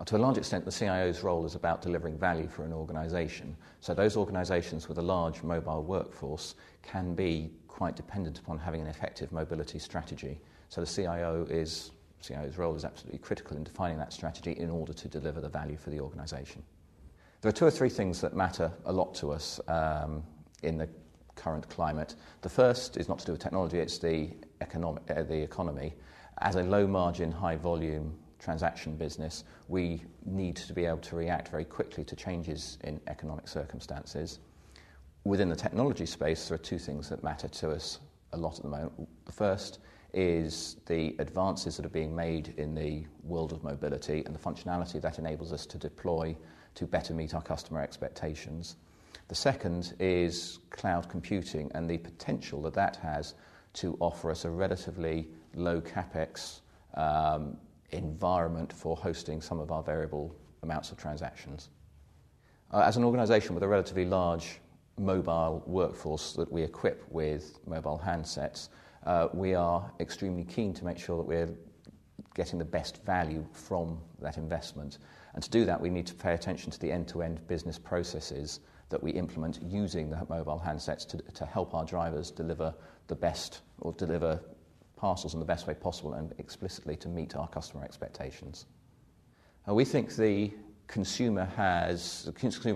To a large extent, the CIO's role is about delivering value for an organisation. So those organisations with a large mobile workforce can be quite dependent upon having an effective mobility strategy. So the CIO's role is absolutely critical in defining that strategy in order to deliver the value for the organisation. There are two or three things that matter a lot to us in the current climate. The first is not to do with technology, it's the economy. As a low-margin, high-volume transaction business, we need to be able to react very quickly to changes in economic circumstances. Within the technology space, there are two things that matter to us a lot at the moment. The first is the advances that are being made in the world of mobility and the functionality that enables us to deploy to better meet our customer expectations. The second is cloud computing and the potential that that has to offer us a relatively low capex environment for hosting some of our variable amounts of transactions. As an organisation with a relatively large mobile workforce that we equip with mobile handsets, we are extremely keen to make sure that we're getting the best value from that investment. And to do that, we need to pay attention to the end-to-end business processes that we implement using the mobile handsets to help our drivers deliver the best, or deliver parcels in the best way possible and explicitly to meet our customer expectations. We think the consumer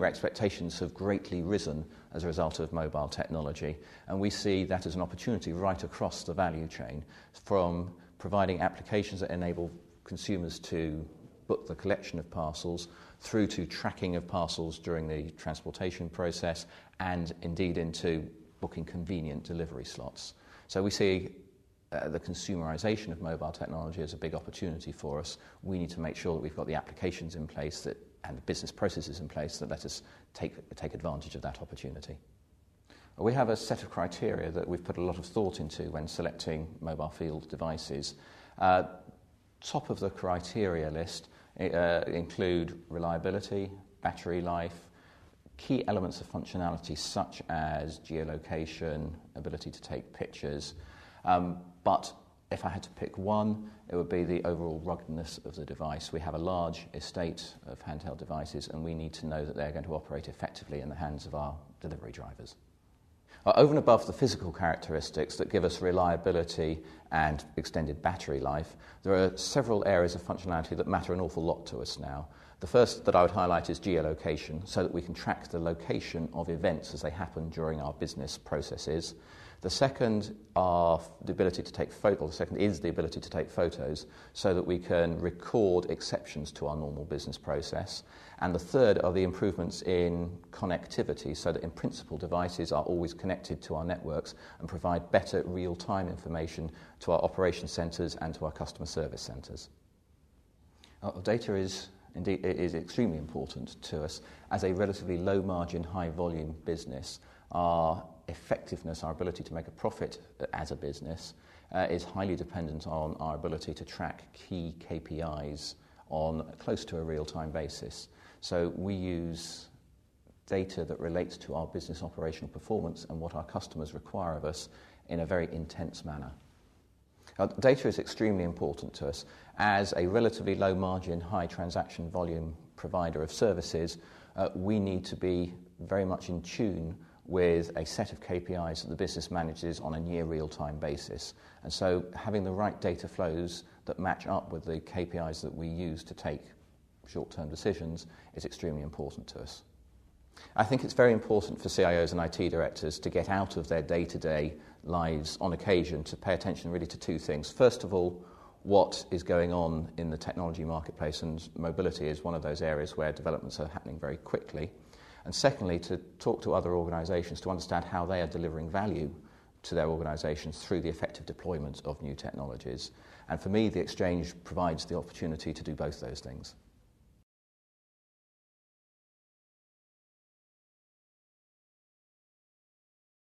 expectations have greatly risen as a result of mobile technology, and we see that as an opportunity right across the value chain, from providing applications that enable consumers to book the collection of parcels through to tracking of parcels during the transportation process and indeed into booking convenient delivery slots. So we see the consumerisation of mobile technology is a big opportunity for us. We need to make sure that we've got the applications in place and the business processes in place that let us take advantage of that opportunity. We have a set of criteria that we've put a lot of thought into when selecting mobile field devices. Top of the criteria list include reliability, battery life, key elements of functionality such as geolocation, ability to take pictures. But if I had to pick one, it would be the overall ruggedness of the device. We have a large estate of handheld devices, and we need to know that they're going to operate effectively in the hands of our delivery drivers. Over and above the physical characteristics that give us reliability and extended battery life, there are several areas of functionality that matter an awful lot to us now. The first that I would highlight is geolocation, so that we can track the location of events as they happen during our business processes. The second is the ability to take photos so that we can record exceptions to our normal business process. And the third are the improvements in connectivity so that in principle devices are always connected to our networks and provide better real-time information to our operation centres and to our customer service centres. Data is extremely important to us. As a relatively low-margin, high-volume business, our effectiveness, our ability to make a profit as a business is highly dependent on our ability to track key KPIs on close to a real-time basis. So we use data that relates to our business operational performance and what our customers require of us in a very intense manner. Data is extremely important to us. As a relatively low-margin, high-transaction volume provider of services, we need to be very much in tune with a set of KPIs that the business manages on a near real-time basis. And so having the right data flows that match up with the KPIs that we use to take short-term decisions is extremely important to us. I think it's very important for CIOs and IT directors to get out of their day-to-day lives on occasion to pay attention really to two things. First of all, what is going on in the technology marketplace, and mobility is one of those areas where developments are happening very quickly. And secondly, to talk to other organisations to understand how they are delivering value to their organisations through the effective deployment of new technologies. And for me, the exchange provides the opportunity to do both those things.